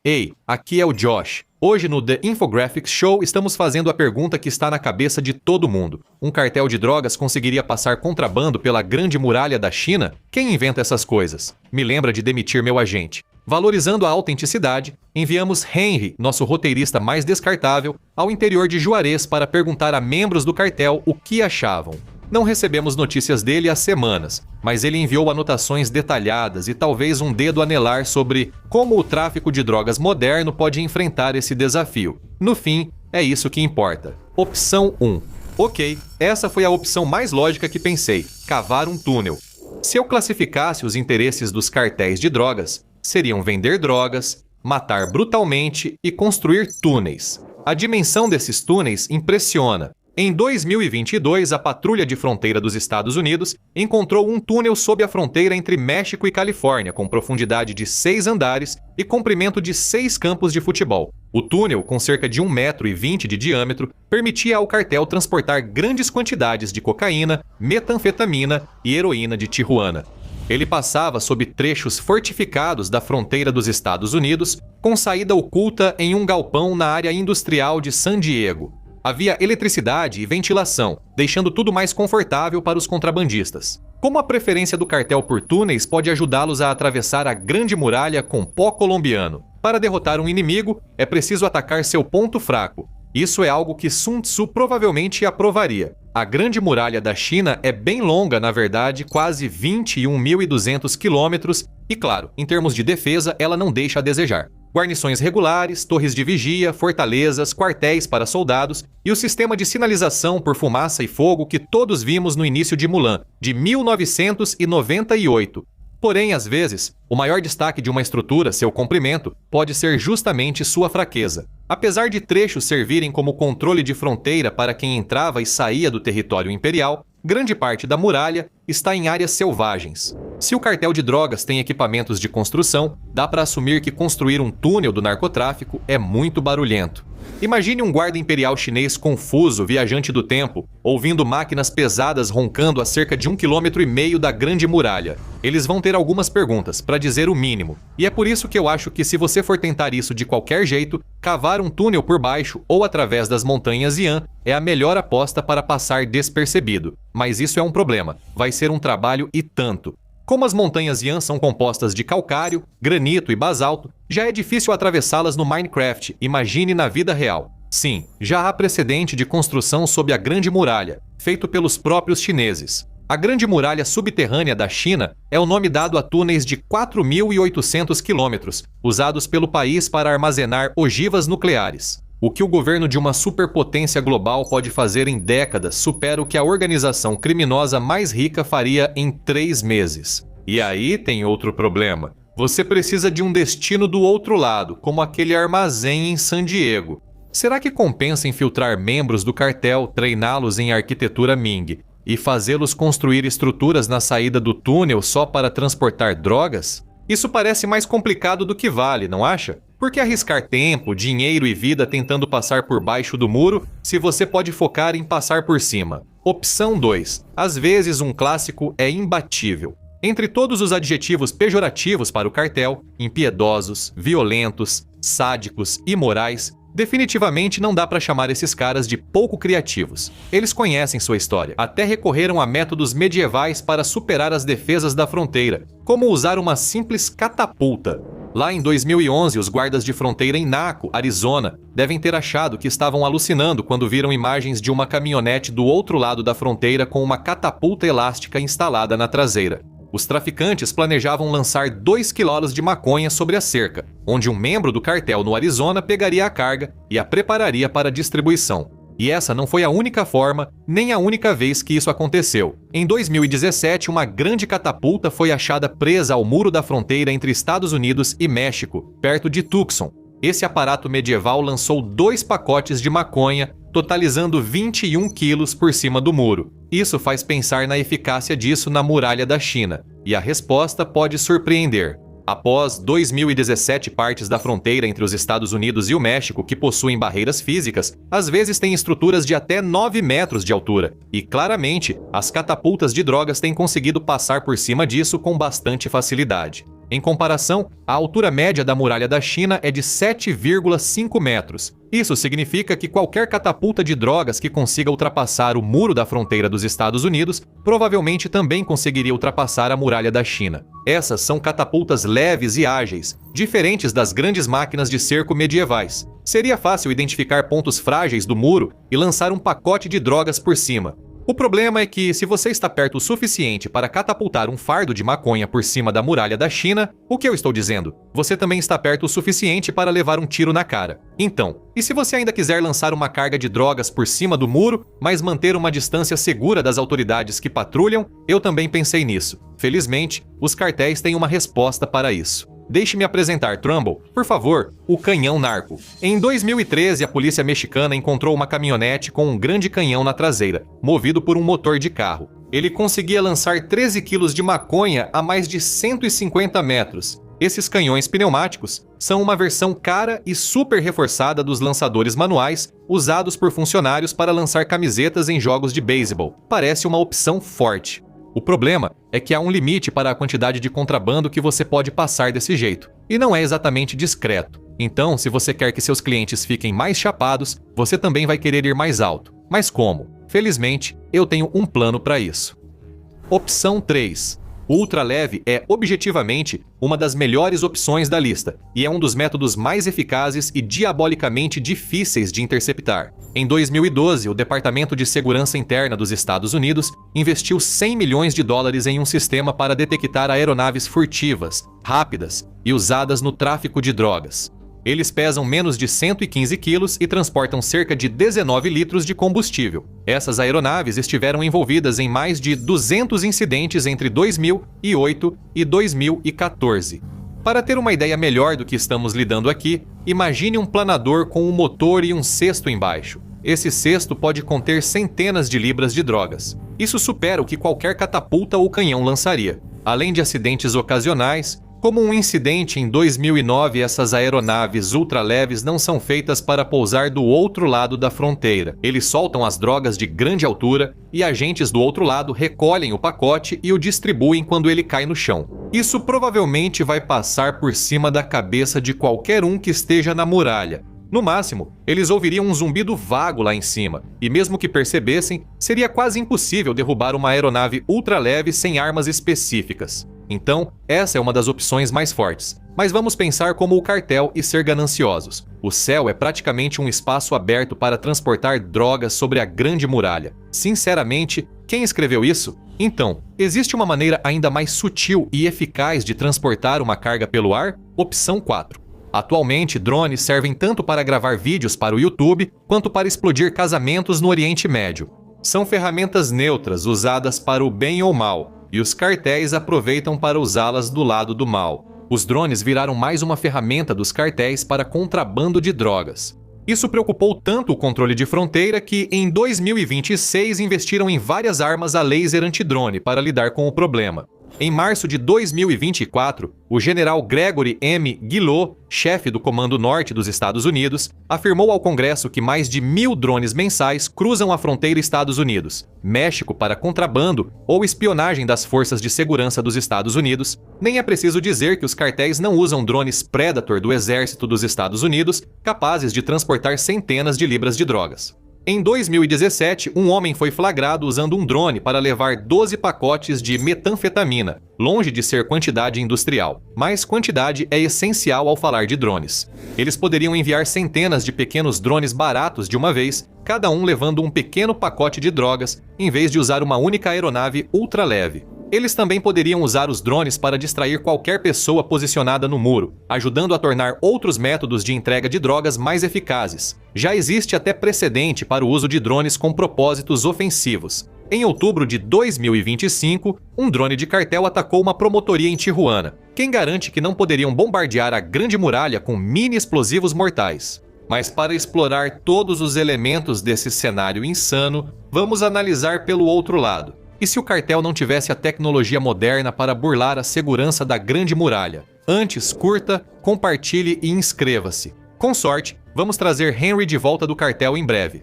Ei, aqui é o Josh. Hoje no The Infographics Show estamos fazendo a pergunta que está na cabeça de todo mundo. Um cartel de drogas conseguiria passar contrabando pela Grande Muralha da China? Quem inventa essas coisas? Me lembra de demitir meu agente. Valorizando a autenticidade, enviamos Henry, nosso roteirista mais descartável, ao interior de Juarez para perguntar a membros do cartel o que achavam. Não recebemos notícias dele há semanas, mas ele enviou anotações detalhadas e talvez um dedo anelar sobre como o tráfico de drogas moderno pode enfrentar esse desafio. No fim, é isso que importa. Opção 1. Ok, essa foi a opção mais lógica que pensei: cavar um túnel. Se eu classificasse os interesses dos cartéis de drogas, seriam vender drogas, matar brutalmente e construir túneis. A dimensão desses túneis impressiona. Em 2022, a Patrulha de Fronteira dos Estados Unidos encontrou um túnel sob a fronteira entre México e Califórnia, com profundidade de 6 andares e comprimento de 6 campos de futebol. O túnel, com cerca de 1,20 m de diâmetro, permitia ao cartel transportar grandes quantidades de cocaína, metanfetamina e heroína de Tijuana. Ele passava sob trechos fortificados da fronteira dos Estados Unidos, com saída oculta em um galpão na área industrial de San Diego. Havia eletricidade e ventilação, deixando tudo mais confortável para os contrabandistas. Como a preferência do cartel por túneis pode ajudá-los a atravessar a Grande Muralha com pó colombiano? Para derrotar um inimigo, é preciso atacar seu ponto fraco. Isso é algo que Sun Tzu provavelmente aprovaria. A Grande Muralha da China é bem longa, na verdade, quase 21.200 quilômetros, e claro, em termos de defesa, ela não deixa a desejar. Guarnições regulares, torres de vigia, fortalezas, quartéis para soldados e o sistema de sinalização por fumaça e fogo que todos vimos no início de Mulan, de 1998. Porém, às vezes, o maior destaque de uma estrutura, seu comprimento, pode ser justamente sua fraqueza. Apesar de trechos servirem como controle de fronteira para quem entrava e saía do território imperial, grande parte da muralha está em áreas selvagens. Se o cartel de drogas tem equipamentos de construção, dá para assumir que construir um túnel do narcotráfico é muito barulhento. Imagine um guarda imperial chinês confuso, viajante do tempo, ouvindo máquinas pesadas roncando a cerca de 1,5 km da Grande Muralha. Eles vão ter algumas perguntas, para dizer o mínimo. E é por isso que eu acho que se você for tentar isso de qualquer jeito, cavar um túnel por baixo ou através das montanhas Yan é a melhor aposta para passar despercebido. Mas isso é um problema. Vai ser um trabalho e tanto. Como as montanhas Yan são compostas de calcário, granito e basalto, já é difícil atravessá-las no Minecraft, imagine na vida real. Sim, já há precedente de construção sob a Grande Muralha, feito pelos próprios chineses. A Grande Muralha Subterrânea da China é o nome dado a túneis de 4.800 quilômetros, usados pelo país para armazenar ogivas nucleares. O que o governo de uma superpotência global pode fazer em décadas supera o que a organização criminosa mais rica faria em 3 meses. E aí tem outro problema. Você precisa de um destino do outro lado, como aquele armazém em San Diego. Será que compensa infiltrar membros do cartel, treiná-los em arquitetura Ming e fazê-los construir estruturas na saída do túnel só para transportar drogas? Isso parece mais complicado do que vale, não acha? Por que arriscar tempo, dinheiro e vida tentando passar por baixo do muro se você pode focar em passar por cima? Opção 2. Às vezes um clássico é imbatível. Entre todos os adjetivos pejorativos para o cartel, impiedosos, violentos, sádicos, imorais, definitivamente não dá para chamar esses caras de pouco criativos. Eles conhecem sua história, até recorreram a métodos medievais para superar as defesas da fronteira, como usar uma simples catapulta. Lá em 2011, os guardas de fronteira em Naco, Arizona, devem ter achado que estavam alucinando quando viram imagens de uma caminhonete do outro lado da fronteira com uma catapulta elástica instalada na traseira. Os traficantes planejavam lançar 2 quilos de maconha sobre a cerca, onde um membro do cartel no Arizona pegaria a carga e a prepararia para distribuição. E essa não foi a única forma, nem a única vez que isso aconteceu. Em 2017, uma grande catapulta foi achada presa ao muro da fronteira entre Estados Unidos e México, perto de Tucson. Esse aparato medieval lançou 2 pacotes de maconha, totalizando 21 quilos por cima do muro. Isso faz pensar na eficácia disso na muralha da China. E a resposta pode surpreender. Após 2.017 partes da fronteira entre os Estados Unidos e o México que possuem barreiras físicas, às vezes têm estruturas de até 9 metros de altura. E claramente, as catapultas de drogas têm conseguido passar por cima disso com bastante facilidade. Em comparação, a altura média da muralha da China é de 7,5 metros. Isso significa que qualquer catapulta de drogas que consiga ultrapassar o muro da fronteira dos Estados Unidos provavelmente também conseguiria ultrapassar a muralha da China. Essas são catapultas leves e ágeis, diferentes das grandes máquinas de cerco medievais. Seria fácil identificar pontos frágeis do muro e lançar um pacote de drogas por cima. O problema é que, se você está perto o suficiente para catapultar um fardo de maconha por cima da muralha da China, o que eu estou dizendo? Você também está perto o suficiente para levar um tiro na cara. Então, e se você ainda quiser lançar uma carga de drogas por cima do muro, mas manter uma distância segura das autoridades que patrulham? Eu também pensei nisso. Felizmente, os cartéis têm uma resposta para isso. Deixe-me apresentar, Trumbull, por favor, o canhão narco. Em 2013, a polícia mexicana encontrou uma caminhonete com um grande canhão na traseira, movido por um motor de carro. Ele conseguia lançar 13 quilos de maconha a mais de 150 metros. Esses canhões pneumáticos são uma versão cara e super reforçada dos lançadores manuais usados por funcionários para lançar camisetas em jogos de beisebol. Parece uma opção forte. O problema é que há um limite para a quantidade de contrabando que você pode passar desse jeito, e não é exatamente discreto. Então, se você quer que seus clientes fiquem mais chapados, você também vai querer ir mais alto. Mas como? Felizmente, eu tenho um plano para isso. Opção 3. O ultraleve é, objetivamente, uma das melhores opções da lista, e é um dos métodos mais eficazes e diabolicamente difíceis de interceptar. Em 2012, o Departamento de Segurança Interna dos Estados Unidos investiu $100 milhões em um sistema para detectar aeronaves furtivas, rápidas e usadas no tráfico de drogas. Eles pesam menos de 115 quilos e transportam cerca de 19 litros de combustível. Essas aeronaves estiveram envolvidas em mais de 200 incidentes entre 2008 e 2014. Para ter uma ideia melhor do que estamos lidando aqui, imagine um planador com um motor e um cesto embaixo. Esse cesto pode conter centenas de libras de drogas. Isso supera o que qualquer catapulta ou canhão lançaria. Além de acidentes ocasionais, como um incidente em 2009, essas aeronaves ultraleves não são feitas para pousar do outro lado da fronteira. Eles soltam as drogas de grande altura e agentes do outro lado recolhem o pacote e o distribuem quando ele cai no chão. Isso provavelmente vai passar por cima da cabeça de qualquer um que esteja na muralha. No máximo, eles ouviriam um zumbido vago lá em cima, e mesmo que percebessem, seria quase impossível derrubar uma aeronave ultraleve sem armas específicas. Então, essa é uma das opções mais fortes. Mas vamos pensar como o cartel e ser gananciosos. O céu é praticamente um espaço aberto para transportar drogas sobre a Grande Muralha. Sinceramente, quem escreveu isso? Então, existe uma maneira ainda mais sutil e eficaz de transportar uma carga pelo ar? Opção 4. Atualmente, drones servem tanto para gravar vídeos para o YouTube, quanto para explodir casamentos no Oriente Médio. São ferramentas neutras usadas para o bem ou mal, e os cartéis aproveitam para usá-las do lado do mal. Os drones viraram mais uma ferramenta dos cartéis para contrabando de drogas. Isso preocupou tanto o controle de fronteira que, em 2026, investiram em várias armas a laser antidrone para lidar com o problema. Em março de 2024, o general Gregory M. Guillot, chefe do Comando Norte dos Estados Unidos, afirmou ao Congresso que mais de 1.000 drones mensais cruzam a fronteira Estados Unidos-México para contrabando ou espionagem das forças de segurança dos Estados Unidos. Nem é preciso dizer que os cartéis não usam drones Predator do Exército dos Estados Unidos, capazes de transportar centenas de libras de drogas. Em 2017, um homem foi flagrado usando um drone para levar 12 pacotes de metanfetamina, longe de ser quantidade industrial. Mas quantidade é essencial ao falar de drones. Eles poderiam enviar centenas de pequenos drones baratos de uma vez, cada um levando um pequeno pacote de drogas, em vez de usar uma única aeronave ultraleve. Eles também poderiam usar os drones para distrair qualquer pessoa posicionada no muro, ajudando a tornar outros métodos de entrega de drogas mais eficazes. Já existe até precedente para o uso de drones com propósitos ofensivos. Em outubro de 2025, um drone de cartel atacou uma promotoria em Tijuana. Quem garante que não poderiam bombardear a Grande Muralha com mini explosivos mortais? Mas para explorar todos os elementos desse cenário insano, vamos analisar pelo outro lado. E se o cartel não tivesse a tecnologia moderna para burlar a segurança da Grande Muralha? Antes, curta, compartilhe e inscreva-se. Com sorte, vamos trazer Henry de volta do cartel em breve.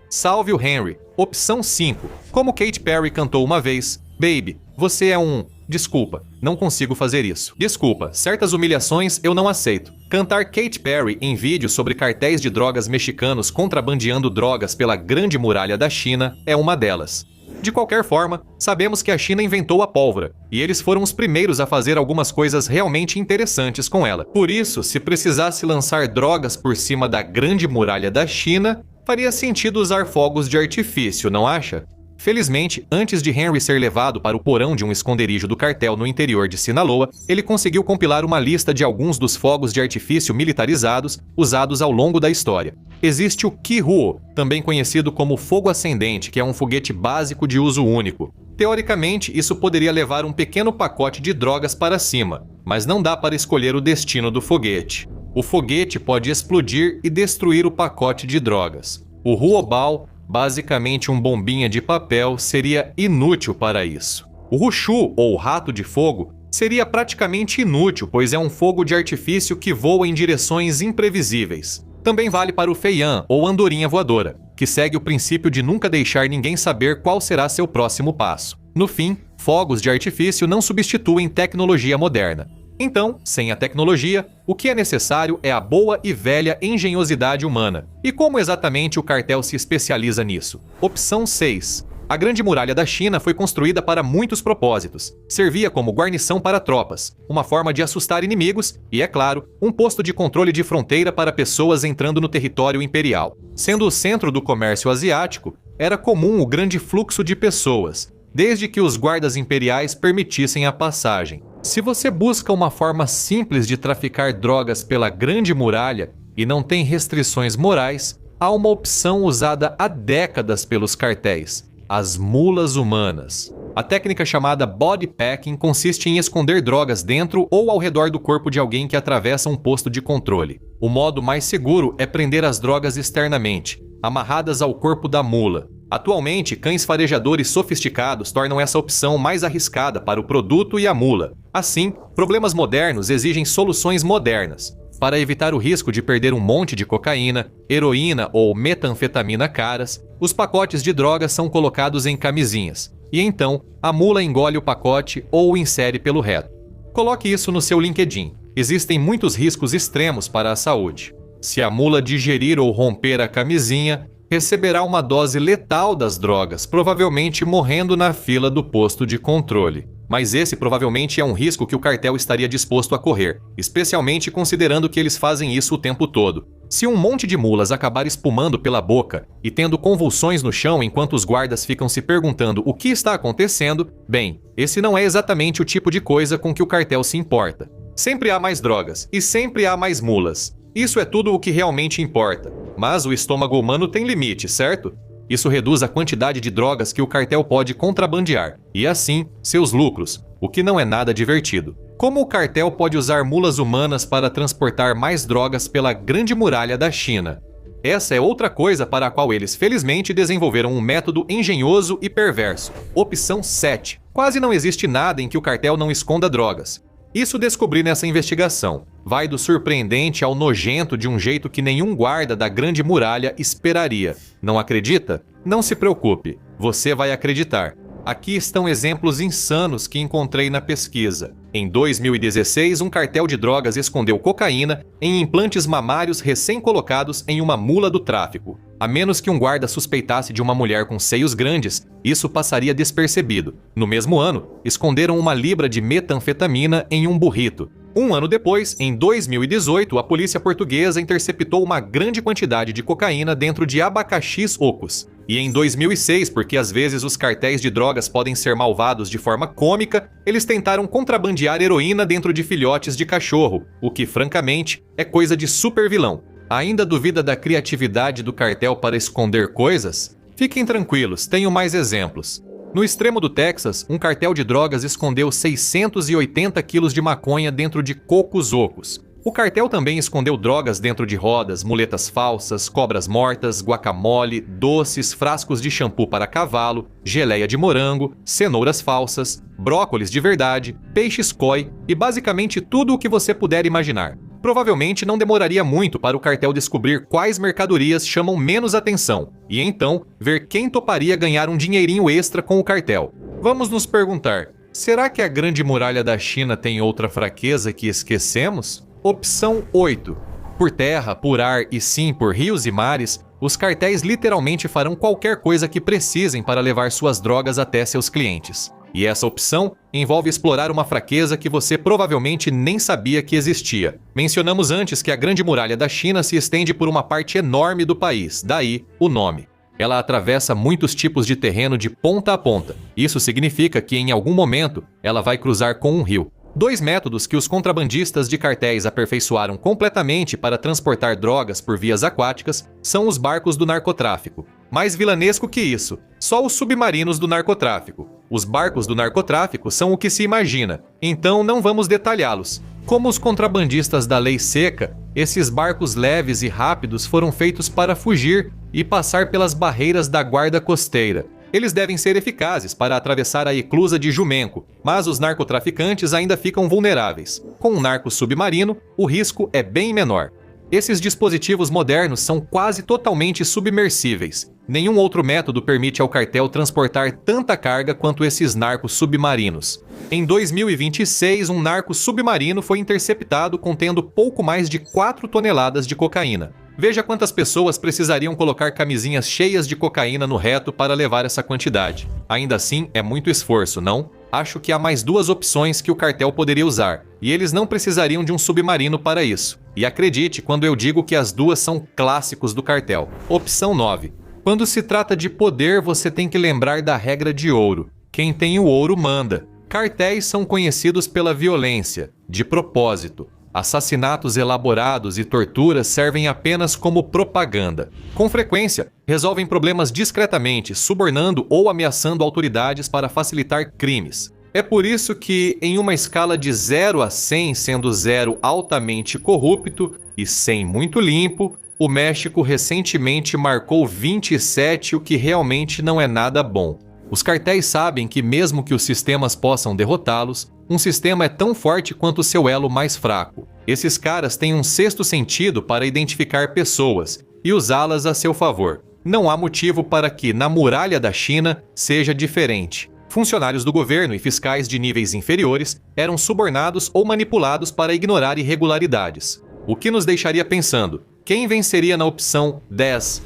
#SalveOHenry. Opção 5. Como Katy Perry cantou uma vez, Baby, Você é um... Desculpa, não consigo fazer isso. Desculpa, certas humilhações eu não aceito. Cantar Katy Perry em vídeo sobre cartéis de drogas mexicanos contrabandeando drogas pela Grande Muralha da China é uma delas. De qualquer forma, sabemos que a China inventou a pólvora, e eles foram os primeiros a fazer algumas coisas realmente interessantes com ela. Por isso, se precisasse lançar drogas por cima da Grande Muralha da China, faria sentido usar fogos de artifício, não acha? Felizmente, antes de Henry ser levado para o porão de um esconderijo do cartel no interior de Sinaloa, ele conseguiu compilar uma lista de alguns dos fogos de artifício militarizados usados ao longo da história. Existe o Ki-Huo, também conhecido como fogo ascendente, que é um foguete básico de uso único. Teoricamente, isso poderia levar um pequeno pacote de drogas para cima, mas não dá para escolher o destino do foguete. O foguete pode explodir e destruir o pacote de drogas. O Huobao, basicamente um bombinha de papel, seria inútil para isso. O Rushu, ou rato de fogo, seria praticamente inútil, pois é um fogo de artifício que voa em direções imprevisíveis. Também vale para o Feian, ou andorinha voadora, que segue o princípio de nunca deixar ninguém saber qual será seu próximo passo. No fim, fogos de artifício não substituem tecnologia moderna. Então, sem a tecnologia, o que é necessário é a boa e velha engenhosidade humana. E como exatamente o cartel se especializa nisso? Opção 6. A Grande Muralha da China foi construída para muitos propósitos. Servia como guarnição para tropas, uma forma de assustar inimigos e, é claro, um posto de controle de fronteira para pessoas entrando no território imperial. Sendo o centro do comércio asiático, era comum o grande fluxo de pessoas, desde que os guardas imperiais permitissem a passagem. Se você busca uma forma simples de traficar drogas pela Grande Muralha e não tem restrições morais, há uma opção usada há décadas pelos cartéis: as mulas humanas. A técnica chamada body packing consiste em esconder drogas dentro ou ao redor do corpo de alguém que atravessa um posto de controle. O modo mais seguro é prender as drogas externamente, amarradas ao corpo da mula. Atualmente, cães farejadores sofisticados tornam essa opção mais arriscada para o produto e a mula. Assim, problemas modernos exigem soluções modernas. Para evitar o risco de perder um monte de cocaína, heroína ou metanfetamina caras, os pacotes de drogas são colocados em camisinhas. E então, a mula engole o pacote ou o insere pelo reto. Coloque isso no seu LinkedIn. Existem muitos riscos extremos para a saúde. Se a mula digerir ou romper a camisinha, receberá uma dose letal das drogas, provavelmente morrendo na fila do posto de controle. Mas esse provavelmente é um risco que o cartel estaria disposto a correr, especialmente considerando que eles fazem isso o tempo todo. Se um monte de mulas acabar espumando pela boca e tendo convulsões no chão enquanto os guardas ficam se perguntando o que está acontecendo, bem, esse não é exatamente o tipo de coisa com que o cartel se importa. Sempre há mais drogas e sempre há mais mulas. Isso é tudo o que realmente importa. Mas o estômago humano tem limite, certo? Isso reduz a quantidade de drogas que o cartel pode contrabandear, e assim, seus lucros, o que não é nada divertido. Como o cartel pode usar mulas humanas para transportar mais drogas pela Grande Muralha da China? Essa é outra coisa para a qual eles felizmente desenvolveram um método engenhoso e perverso. Opção 7. Quase não existe nada em que o cartel não esconda drogas. Isso descobri nessa investigação. Vai do surpreendente ao nojento de um jeito que nenhum guarda da Grande Muralha esperaria. Não acredita? Não se preocupe, você vai acreditar. Aqui estão exemplos insanos que encontrei na pesquisa. Em 2016, um cartel de drogas escondeu cocaína em implantes mamários recém-colocados em uma mula do tráfico. A menos que um guarda suspeitasse de uma mulher com seios grandes, isso passaria despercebido. No mesmo ano, esconderam uma libra de metanfetamina em um burrito. Um ano depois, em 2018, a polícia portuguesa interceptou uma grande quantidade de cocaína dentro de abacaxis ocos. E em 2006, porque às vezes os cartéis de drogas podem ser malvados de forma cômica, eles tentaram contrabandear heroína dentro de filhotes de cachorro, o que, francamente, é coisa de super vilão. Ainda duvida da criatividade do cartel para esconder coisas? Fiquem tranquilos, tenho mais exemplos. No extremo do Texas, um cartel de drogas escondeu 680 quilos de maconha dentro de cocos ocos. O cartel também escondeu drogas dentro de rodas, muletas falsas, cobras mortas, guacamole, doces, frascos de shampoo para cavalo, geleia de morango, cenouras falsas, brócolis de verdade, peixes koi e basicamente tudo o que você puder imaginar. Provavelmente não demoraria muito para o cartel descobrir quais mercadorias chamam menos atenção e então ver quem toparia ganhar um dinheirinho extra com o cartel. Vamos nos perguntar: Será que a Grande Muralha da China tem outra fraqueza que esquecemos? Opção 8. Por terra, por ar e sim por rios e mares, os cartéis literalmente farão qualquer coisa que precisem para levar suas drogas até seus clientes. E essa opção envolve explorar uma fraqueza que você provavelmente nem sabia que existia. Mencionamos antes que a Grande Muralha da China se estende por uma parte enorme do país, daí o nome. Ela atravessa muitos tipos de terreno de ponta a ponta. Isso significa que em algum momento ela vai cruzar com um rio. 2 métodos que os contrabandistas de cartéis aperfeiçoaram completamente para transportar drogas por vias aquáticas são os barcos do narcotráfico. Mais vilanesco que isso, só os submarinos do narcotráfico. Os barcos do narcotráfico são o que se imagina, então não vamos detalhá-los. Como os contrabandistas da lei seca, esses barcos leves e rápidos foram feitos para fugir e passar pelas barreiras da guarda costeira. Eles devem ser eficazes para atravessar a eclusa de Jumenco, mas os narcotraficantes ainda ficam vulneráveis. Com um narco submarino, o risco é bem menor. Esses dispositivos modernos são quase totalmente submersíveis. Nenhum outro método permite ao cartel transportar tanta carga quanto esses narcos submarinos. Em 2026, um narco submarino foi interceptado contendo pouco mais de 4 toneladas de cocaína. Veja quantas pessoas precisariam colocar camisinhas cheias de cocaína no reto para levar essa quantidade. Ainda assim, é muito esforço, não? Acho que há mais 2 opções que o cartel poderia usar, e eles não precisariam de um submarino para isso. E acredite quando eu digo que as 2 são clássicos do cartel. Opção 9. Quando se trata de poder, você tem que lembrar da regra de ouro. Quem tem o ouro manda. Cartéis são conhecidos pela violência, de propósito. Assassinatos elaborados e torturas servem apenas como propaganda. Com frequência, resolvem problemas discretamente, subornando ou ameaçando autoridades para facilitar crimes. É por isso que, em uma escala de 0 a 100, sendo 0 altamente corrupto e 100 muito limpo, o México recentemente marcou 27, o que realmente não é nada bom. Os cartéis sabem que mesmo que os sistemas possam derrotá-los, um sistema é tão forte quanto seu elo mais fraco. Esses caras têm um 6º sentido para identificar pessoas e usá-las a seu favor. Não há motivo para que, na muralha da China, seja diferente. Funcionários do governo e fiscais de níveis inferiores eram subornados ou manipulados para ignorar irregularidades. O que nos deixaria pensando, quem venceria na opção 10?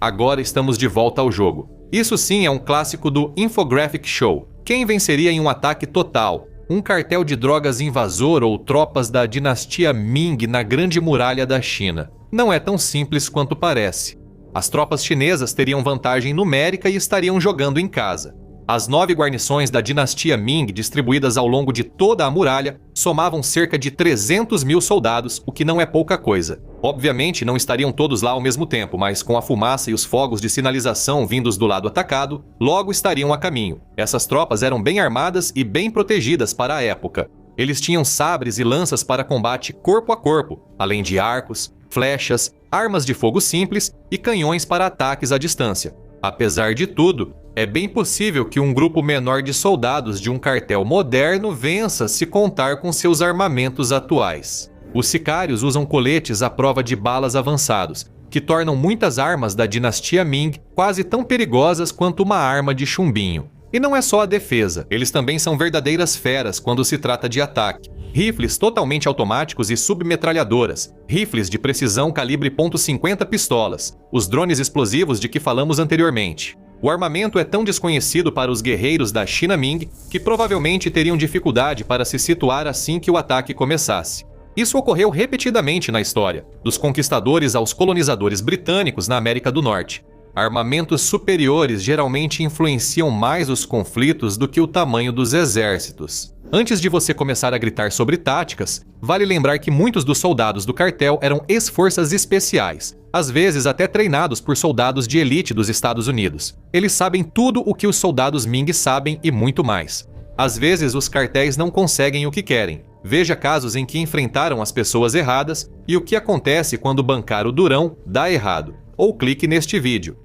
Agora estamos de volta ao jogo. Isso sim é um clássico do Infographic Show. Quem venceria em um ataque total? Um cartel de drogas invasor ou tropas da dinastia Ming na Grande Muralha da China? Não é tão simples quanto parece. As tropas chinesas teriam vantagem numérica e estariam jogando em casa. As 9 guarnições da dinastia Ming, distribuídas ao longo de toda a muralha, somavam cerca de 300 mil soldados, o que não é pouca coisa. Obviamente, não estariam todos lá ao mesmo tempo, mas com a fumaça e os fogos de sinalização vindos do lado atacado, logo estariam a caminho. Essas tropas eram bem armadas e bem protegidas para a época. Eles tinham sabres e lanças para combate corpo a corpo, além de arcos, flechas, armas de fogo simples e canhões para ataques à distância. Apesar de tudo, é bem possível que um grupo menor de soldados de um cartel moderno vença se contar com seus armamentos atuais. Os sicários usam coletes à prova de balas avançados, que tornam muitas armas da dinastia Ming quase tão perigosas quanto uma arma de chumbinho. E não é só a defesa, eles também são verdadeiras feras quando se trata de ataque. Rifles totalmente automáticos e submetralhadoras, rifles de precisão calibre .50 pistolas, os drones explosivos de que falamos anteriormente. O armamento é tão desconhecido para os guerreiros da China Ming que provavelmente teriam dificuldade para se situar assim que o ataque começasse. Isso ocorreu repetidamente na história, dos conquistadores aos colonizadores britânicos na América do Norte. Armamentos superiores geralmente influenciam mais os conflitos do que o tamanho dos exércitos. Antes de você começar a gritar sobre táticas, vale lembrar que muitos dos soldados do cartel eram ex-forças especiais, às vezes até treinados por soldados de elite dos Estados Unidos. Eles sabem tudo o que os soldados Ming sabem e muito mais. Às vezes, os cartéis não conseguem o que querem. Veja casos em que enfrentaram as pessoas erradas e o que acontece quando bancar o durão dá errado. Ou clique neste vídeo.